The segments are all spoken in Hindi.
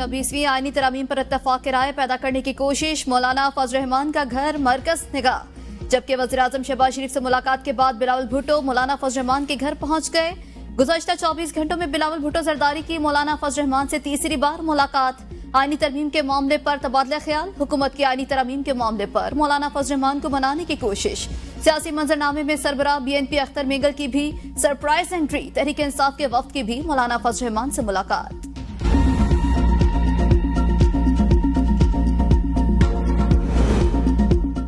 26वीं आईनी तरामीम पर इत्तफाक राय पैदा करने की कोशिश, मौलाना फजल रहमान का घर मरकज निगाह। जबकि वज़ीर-ए-आज़म शहबाज शरीफ से मुलाकात के बाद बिलावल भुट्टो मौलाना फजल रहमान के घर पहुंच गए। गुज़श्ता 24 घंटों में बिलावल भुट्टो जरदारी की मौलाना फजल रहमान से तीसरी बार मुलाकात। आईनी तरमीम के मामले पर तबादला ख्याल, हुकूमत की आईनी तरमीम के मामले पर मौलाना फजल रहमान को मनाने की कोशिश। सियासी मंजरनामे में सरबराह BNP अख्तर मेगल की भी सरप्राइज एंट्री। तहरीक इंसाफ के वफ्द की भी मौलाना फजल रहमान से मुलाकात।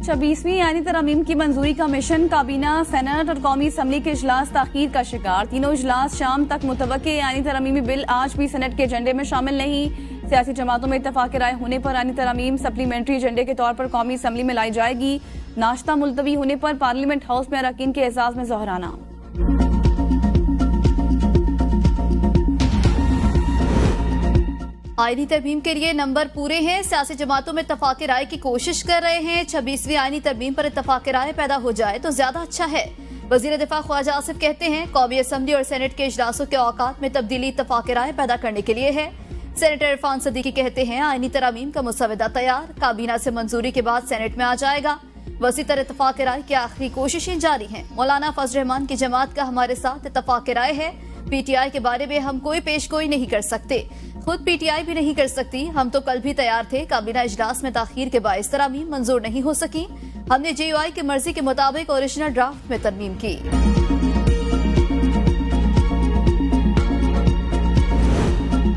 26वीं आईनी तरमीम की मंजूरी का मिशन, काबीना, सेनेट और कौमी असम्बली के इजलास ताखीर का शिकार। तीनों इजलास शाम तक मुतवक्के। आईनी तरमीमी बिल आज भी सेनेट के एजेंडे में शामिल नहीं। सियासी जमातों में इत्तफाक राय होने पर आईनी तरमीम सप्लीमेंट्री एजेंडे के तौर पर कौमी असम्बली में लाई जाएगी। नाश्ता मुलतवी होने पर पार्लियामेंट हाउस में अरकान के एजाज में जोहराना। आईनी तरमीम के लिए नंबर पूरे हैं, सियासी जमातों में इत्तफाक राय की कोशिश कर रहे हैं। 26वीं आईनी तरमीम पर इत्तफाक राय पैदा हो जाए तो ज्यादा अच्छा है। वजीर दिफा ख्वाजा आसिफ कहते हैं कौमी असम्बली और सेनेट के इजलासों के औकात में तब्दीली इत्तफाक राय पैदा करने के लिए है। सेनेटर इरफान सदीकी कहते हैं आईनी तरमीम का मुसवदा तैयार, काबीना से मंजूरी के बाद सेनेट में आ जाएगा। वसी तरह इत्तफाक राय की आखिरी कोशिशें जारी हैं। मौलाना फजल रहमान की जमात का हमारे साथ इत्तफाक राय है। PTI के बारे में हम कोई पेशगोई नहीं कर सकते, खुद PTI भी नहीं कर सकती। हम तो कल भी तैयार थे, काबीना इजलास में ताखीर के बाइस तरमीम मंजूर नहीं हो सकी। हमने JUI की मर्जी के मुताबिक ओरिजिनल ड्राफ्ट में तरमीम की।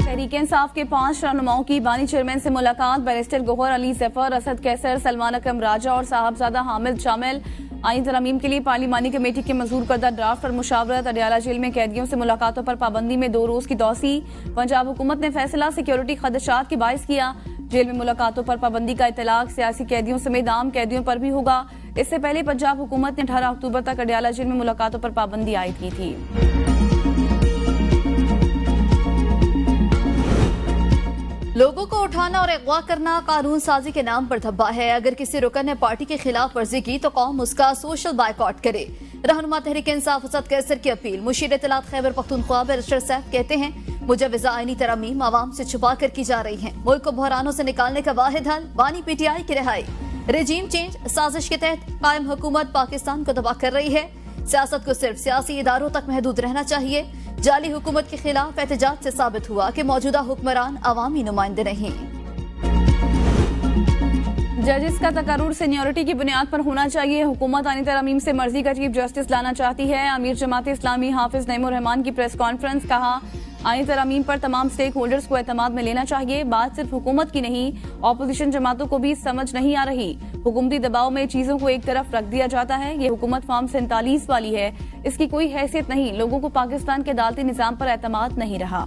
तहरीक इंसाफ के 5 रहनुमाओं की बानी चेयरमैन से मुलाकात। बैरिस्टर गौहर अली जफर, असद कैसर, सलमान अकरम राजा और साहबजादा हामिद शामिल। आईनी तरमीम के लिए पार्लिमानी कमेटी के मंजूर करदा ड्राफ्ट पर मुशावरत। अडयाला जेल में कैदियों से मुलाकातों पर पाबंदी में 2 रोज की तौसी। पंजाब हुकूमत ने फैसला सिक्योरिटी खदशात के बाइस किया। जेल में मुलाकातों पर पाबंदी का इतलाक सियासी कैदियों समेत आम कैदियों पर भी होगा। इससे पहले पंजाब हुकूमत ने 18 अक्टूबर तक अडयाला जेल में मुलाकातों पर पाबंदी आयद की थी। लोगों को उठाना और अगवा करना कानून साजी के नाम पर धब्बा है। अगर किसी रुकन ने पार्टी के खिलाफ वर्जी की तो कौम उसका सोशल बायकॉट करे। रहनुमा तहरीक इंसाफ असद कैसर की अपील। मुशीर इत्तलात खैबर पख्तूनख्वा बैरिस्टर सैफ कहते हैं मुजवजा आईनी तरमीम आवाम से छुपा कर की जा रही है। मुल्क को बहरानों से निकालने का वाहिद हल बानी PTI की रिहाई। रेजीम चेंज साजिश के तहत कायम हुकूमत पाकिस्तान को तबाह कर रही है। सियासत को सिर्फ सियासी इदारों तक महदूद रहना चाहिए। जाली हुकूमत के खिलाफ एहतजाज से साबित हुआ कि मौजूदा हुक्मरान अवामी नुमाइंदे नहीं। जजेस का तकर्रुर सीनियरिटी की बुनियाद पर होना चाहिए। हुकूमत आईनी तरमीम से मर्जी का चीफ जस्टिस लाना चाहती है। अमीर जमात इस्लामी हाफिज नईमुर रहमान की प्रेस कॉन्फ्रेंस। कहा आईनी तरमीम पर तमाम स्टेक होल्डर्स को एतमाद में लेना चाहिए। बात सिर्फ हुकूमत की नहीं, ऑपोजिशन जमातों को भी समझ नहीं आ रही। हुकूमती दबाव में चीजों को एक तरफ रख दिया जाता है। ये हुकूमत फॉर्म 47 वाली है, इसकी कोई हैसियत नहीं। लोगों को पाकिस्तान के अदालती निजाम पर एतमाद नहीं रहा।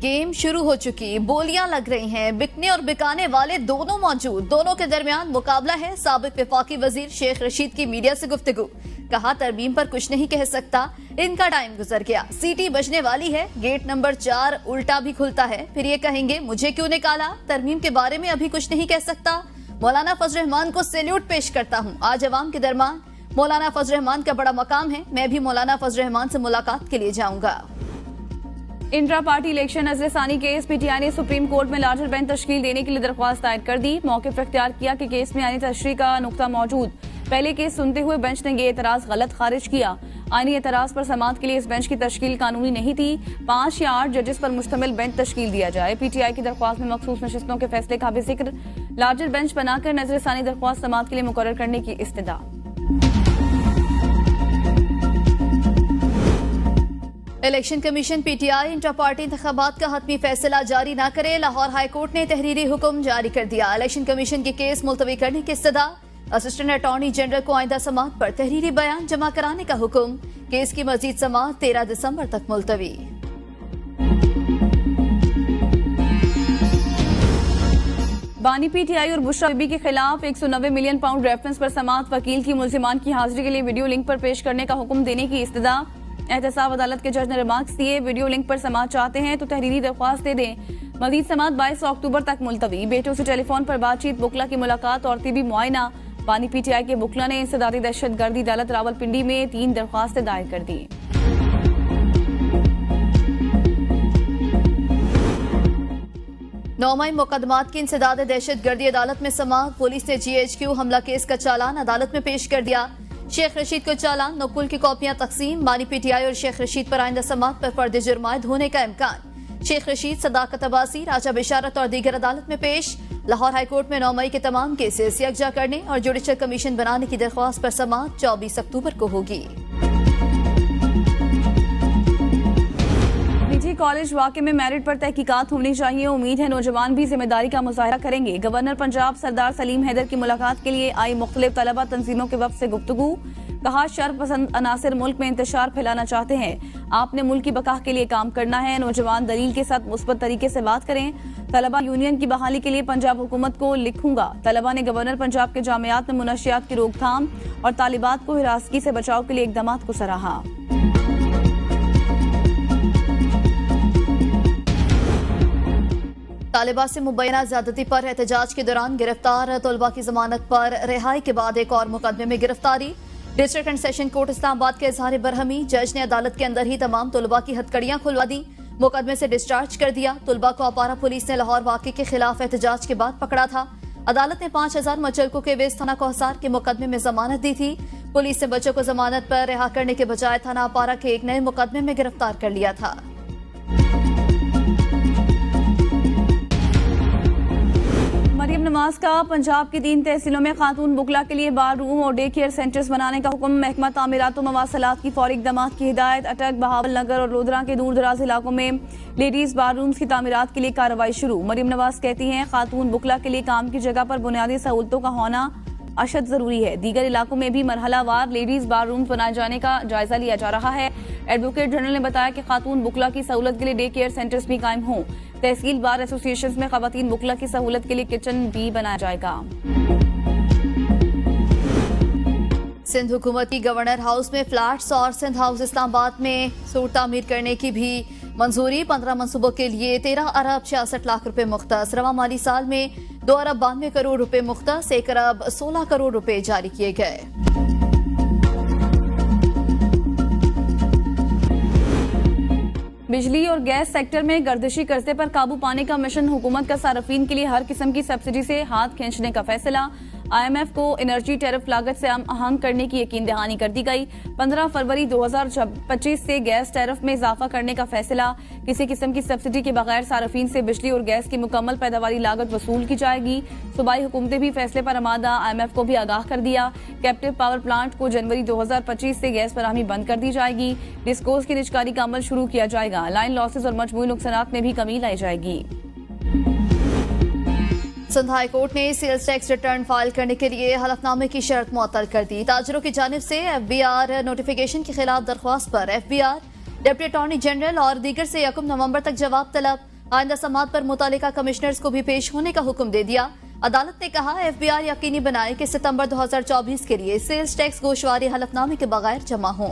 गेम शुरू हो चुकी, बोलियां लग रही हैं। बिकने और बिकाने वाले दोनों मौजूद, दोनों के दरमियान मुकाबला है। साबिक वफाकी वजीर शेख रशीद की मीडिया से गुफ्तगू। कहा तरमीम पर कुछ नहीं कह सकता, इनका टाइम गुजर गया। सीटी बजने वाली है, गेट नंबर 4 उल्टा भी खुलता है। फिर ये कहेंगे मुझे क्यों निकाला। तरमीम के बारे में अभी कुछ नहीं कह सकता। मौलाना फजल रहमान को सैल्यूट पेश करता हूँ। आज अवाम के दरमियान मौलाना फजल रहमान का बड़ा मकाम है। मैं भी मौलाना फजल रहमान से मुलाकात के लिए जाऊंगा। इंट्रा पार्टी इलेक्शन नजरसानी केस। PTI ने सुप्रीम कोर्ट में लार्जर बेंच तश्कील देने के लिए दरख्वास्त दायर कर दी। मौक़िफ़ इख्तियार किया कि केस में आईनी तशरीह का नुक्ता मौजूद। पहले केस सुनते हुए बेंच ने ये एतराज गलत खारिज किया। आईनी एतराज पर समाअत के लिए इस बेंच की तश्कील कानूनी नहीं थी। 5 या 8 जजेस पर मुश्तमिल बेंच तश्कील दिया जाए। PTI की दरख्वास्त में मखसूस नशिस्तों के फैसले का भी जिक्र। लार्जर बेंच बनाकर नजरसानी दरख्वास्त समाअत के लिए मुकर्रर करने की इस्तदा। Election commission PTI intra party इंतखाबात का हतमी फैसला जारी न करे। लाहौर हाई कोर्ट ने तहरीरी हुक्म जारी कर दिया। इलेक्शन कमीशन के केस मुलतवी करने की इस्तदा। असिस्टेंट अटॉर्नी जनरल को आइंदा समाअत पर तहरीरी बयान जमा कराने का हुक्म। केस की मजीद समाअत 13 दिसंबर तक मुलतवी। बानी PTI और बुशरा बीबी के खिलाफ 190 मिलियन पाउंड रेफरेंस पर समाअत। वकील की मुल्जिमान की हाजिरी के लिए वीडियो लिंक पर पेश करने का हुक्म देने की इस्तदा। एहतसाब अदालत के जज ने रिमार्क्स दिए, वीडियो लिंक पर समाअत चाहते हैं तो तहरीरी दरख्वास्त दे दें। मजीद समाअत 22 अक्टूबर तक मुलतवी। बेटों से टेलीफोन पर बातचीत, बुकला की मुलाकात और तिबी मुआयना। बानी PTI के बुकला ने इंसदादी दहशत गर्दी अदालत रावलपिंडी में 3 दरख्वास्तें दायर कर दी। 9 मई मुकदमात की इंसदाद दहशत गर्दी अदालत में समाअत। पुलिस ने GHQ हमला केस का चालान अदालत में पेश कर दिया। शेख रशीद को चालान, नकुल की कॉपियां तकसीम। बानी PTI और शेख रशीद पर आइंदा समाअत पर फर्द जुर्म आयद होने का इम्कान। शेख रशीद, सदाकत अब्बासी, राजा बिशारत और दीगर अदालत में पेश। लाहौर हाईकोर्ट में 9 मई के तमाम केसेस यकजा करने और जुडिशल कमीशन बनाने की दरख्वास्त पर समाअत 24 अक्टूबर को होगी। निजी कॉलेज वाकये में मेरिट पर तहकीकात होनी चाहिए। उम्मीद है नौजवान भी जिम्मेदारी का मुजाहरा करेंगे। गवर्नर पंजाब सरदार सलीम हैदर की मुलाकात के लिए आई मुख्तलिफ तलबा तंजीमों के वफ्द से गुफ्तगू। कहा, शर पसंद अनासिर मुल्क में इंतशार फैलाना चाहते हैं। आपने मुल्क की बका के लिए काम करना है। नौजवान दलील के साथ मुस्बत तरीके से बात करें। तलबा यूनियन की बहाली के लिए पंजाब हुकूमत को लिखूंगा। तलबा ने गवर्नर पंजाब के जामियात में मुनशियात की रोकथाम और तालिबात को हिरासगी से बचाव के लिए इकदाम को सराहा। तालिबा से मुबैना ज्यादती पर एहतजाज के दौरान गिरफ्तार तलबा की जमानत पर रिहाई के बाद एक और मुकदमे में गिरफ्तारी। District and session court Islamabad के इजहार बरहमी, जज ने अदालत के अंदर ही तमाम तलबा की हथकड़ियां खुलवा दी। मुकदमे से डिस्चार्ज कर दिया। तलबा को अपारा पुलिस ने लाहौर वाक़े के खिलाफ एहतजाज के बाद पकड़ा था। अदालत ने 5000 मुचलकों के वेस्ट थाना कोहसार के मुकदमे में जमानत दी थी। पुलिस ने बच्चों को जमानत पर रिहा करने के बजाय थाना अपारा के एक नए मुकदमे में गिरफ्तार कर लिया था। मरियम नवाज का पंजाब की 3 तहसीलों में खातून बुकला के लिए बार रूम और डे केयर सेंटर्स बनाने का हुक्म। महकमा तामीरात व मवासलात की फौरी इक़दामात की हिदायत। अटक, बहावल नगर और लोधरा के दूर दराज इलाकों में लेडीज बार रूम्स की तामीरात के लिए कार्रवाई शुरू। मरियम नवाज कहती हैं, खातून बुकला के लिए काम की जगह पर बुनियादी सहूलतों का होना अशद जरूरी है। दीगर इलाकों में भी मरहलावार लेडीज बार रूम बनाए जाने का जायजा लिया जा रहा है। एडवोकेट जनरल ने बताया कि खातून बुकला की सहूलत के लिए डे केयर सेंटर्स भी कायम हों। तहसील बार एसोसिएशन में खवातीन बुकला की सहूलत के लिए किचन भी बनाया जाएगा। सिंध हुकूमत की गवर्नर हाउस में फ्लैट्स और सिंध हाउस इस्लामाबाद में सूट तामीर करने की भी मंजूरी। 15 मनसूबों के लिए 13 अरब 66 लाख रुपए मुख्तस। रवा माली साल में 2 अरब 92 करोड़ रुपए मुख्तस, 1 अरब 16 करोड़ रुपए जारी किए गए। बिजली और गैस सेक्टर में गर्दिशी कर्जे पर काबू पाने का मिशन। हुकूमत का सार्फिन के लिए हर किस्म की सब्सिडी से हाथ खींचने का फैसला। IMF को एनर्जी टैरिफ लागत से आहंग करने की यकीन दहानी कर दी गई। 15 फरवरी 2025 से गैस टैरिफ में इजाफा करने का फैसला। किसी किस्म की सब्सिडी के बगैर सार्फिन से बिजली और गैस की मुकम्मल पैदावारी लागत वसूल की जाएगी। सूबाई हुकूमतें भी फैसले पर आमादा। IMF को भी आगाह कर दिया। कैप्टिव पावर प्लांट को जनवरी 2025 से गैस फराहमी बंद कर दी जाएगी। डिस्कोस की निजकारी का अमल शुरू किया जाएगा। लाइन लॉसेज और मजमूई नुकसानात में भी कमी लाई जाएगी। सिंध हाई कोर्ट ने सेल्स टैक्स रिटर्न फाइल करने के लिए हलफनामे की शर्त मुअत्तल कर दी। ताजरों की जानिब से FBR नोटिफिकेशन के खिलाफ दरख्वास्त पर FBR, डिप्टी अटॉर्नी जनरल और दीगर से 1 नवंबर तक जवाब तलब। आइंदा समाअत पर मुतालिका कमिश्नर्स को भी पेश होने का हुक्म दे दिया। अदालत ने कहा, FBR यकीनी बनाए कि सितंबर 2024 के लिए सेल्स टैक्स गोशवारी हलफनामे के बगैर जमा हों।